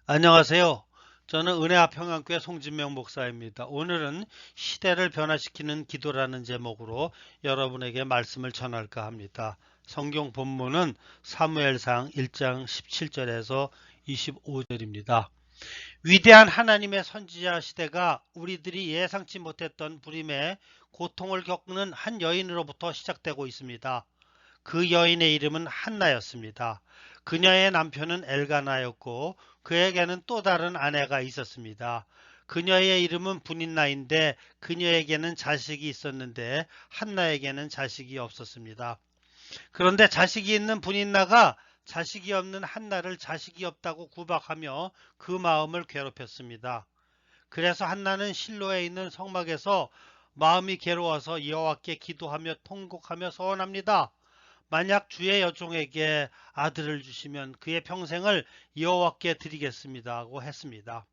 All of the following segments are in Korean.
안녕하세요. 저는 은혜와 평안교회 송진명 목사입니다. 오늘은 시대를 변화시키는 기도라는 제목으로 여러분에게 말씀을 전할까 합니다. 성경 본문은 사무엘상 1장 17절에서 25절입니다. 위대한 하나님의 선지자 시대가 우리들이 예상치 못했던 불임의 고통을 겪는 한 여인으로부터 시작되고 있습니다. 그 여인의 이름은 한나였습니다. 그녀의 남편은 엘가나였고 그에게는 또 다른 아내가 있었습니다. 그녀의 이름은 분인나인데 그녀에게는 자식이 있었는데 한나에게는 자식이 없었습니다. 그런데 자식이 있는 분인나가 자식이 없는 한나를 자식이 없다고 구박하며 그 마음을 괴롭혔습니다. 그래서 한나는 실로에 있는 성막에서 마음이 괴로워서 여호와께 기도하며 통곡하며 서원합니다. 만약 주의 여종에게 아들을 주시면 그의 평생을 여호와께 드리겠습니다 하고 했습니다.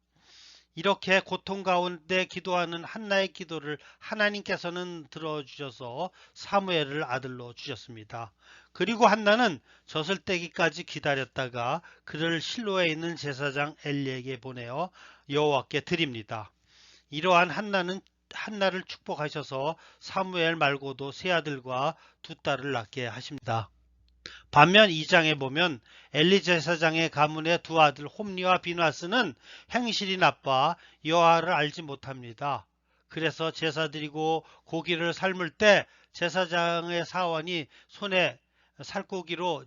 이렇게 고통 가운데 기도하는 한나의 기도를 하나님께서는 들어주셔서 사무엘을 아들로 주셨습니다. 그리고 한나는 젖을 떼기까지 기다렸다가 그를 실로에 있는 제사장 엘리에게 보내어 여호와께 드립니다. 이러한 한나를 축복하셔서 사무엘 말고도 세 아들과 두 딸을 낳게 하십니다. 반면 2장에 보면 엘리 제사장의 가문의 두 아들 홈리와 비나스는 행실이 나빠 여호와를 알지 못합니다. 그래서 제사 드리고 고기를 삶을 때 제사장의 사원이 손에 살코기로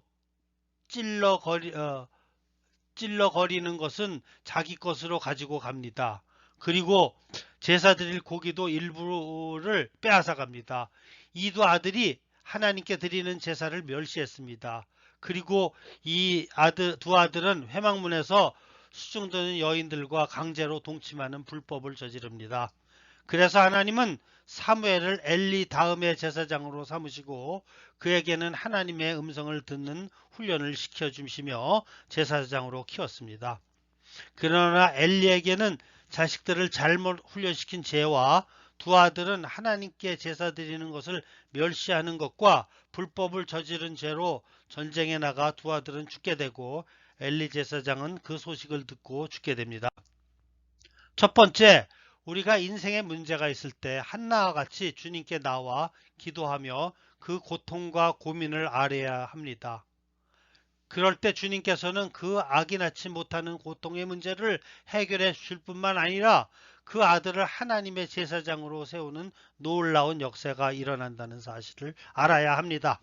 찔러거리는 것은 자기 것으로 가지고 갑니다. 그리고 제사 드릴 고기도 일부를 빼앗아 갑니다. 이 두 아들이 하나님께 드리는 제사를 멸시했습니다. 그리고 두 아들은 회막문에서 수중드는 여인들과 강제로 동침하는 불법을 저지릅니다. 그래서 하나님은 사무엘을 엘리 다음의 제사장으로 삼으시고 그에게는 하나님의 음성을 듣는 훈련을 시켜주시며 제사장으로 키웠습니다. 그러나 엘리에게는 자식들을 잘못 훈련시킨 죄와 두 아들은 하나님께 제사 드리는 것을 멸시하는 것과 불법을 저지른 죄로 전쟁에 나가 두 아들은 죽게 되고 엘리 제사장은 그 소식을 듣고 죽게 됩니다. 첫 번째, 우리가 인생에 문제가 있을 때 한나와 같이 주님께 나와 기도하며 그 고통과 고민을 아뢰야 합니다. 그럴 때 주님께서는 그 악인하지 못하는 고통의 문제를 해결해 주실 뿐만 아니라 그 아들을 하나님의 제사장으로 세우는 놀라운 역사가 일어난다는 사실을 알아야 합니다.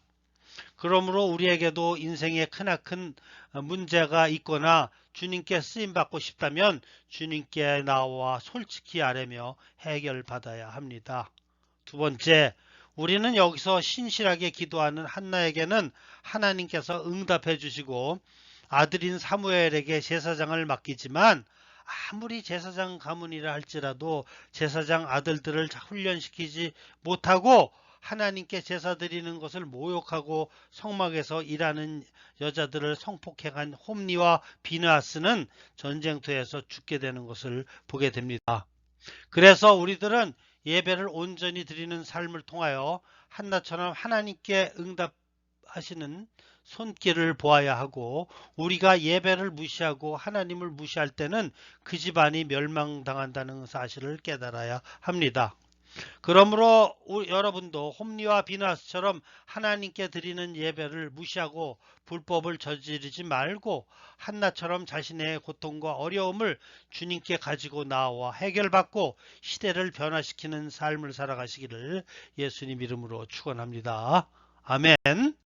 그러므로 우리에게도 인생에 크나큰 문제가 있거나 주님께 쓰임받고 싶다면 주님께 나와 솔직히 아뢰며 해결받아야 합니다. 두 번째, 우리는 여기서 신실하게 기도하는 한나에게는 하나님께서 응답해 주시고 아들인 사무엘에게 제사장을 맡기지만 아무리 제사장 가문이라 할지라도 제사장 아들들을 훈련시키지 못하고 하나님께 제사 드리는 것을 모욕하고 성막에서 일하는 여자들을 성폭행한 홈리와 비느하스는 전쟁터에서 죽게 되는 것을 보게 됩니다. 그래서 우리들은 예배를 온전히 드리는 삶을 통하여 한나처럼 하나님께 응답하시는 손길을 보아야 하고 우리가 예배를 무시하고 하나님을 무시할 때는 그 집안이 멸망당한다는 사실을 깨달아야 합니다. 그러므로 여러분도 홈리와 비나스처럼 하나님께 드리는 예배를 무시하고 불법을 저지르지 말고 한나처럼 자신의 고통과 어려움을 주님께 가지고 나와 해결받고 시대를 변화시키는 삶을 살아가시기를 예수님 이름으로 축원합니다. 아멘.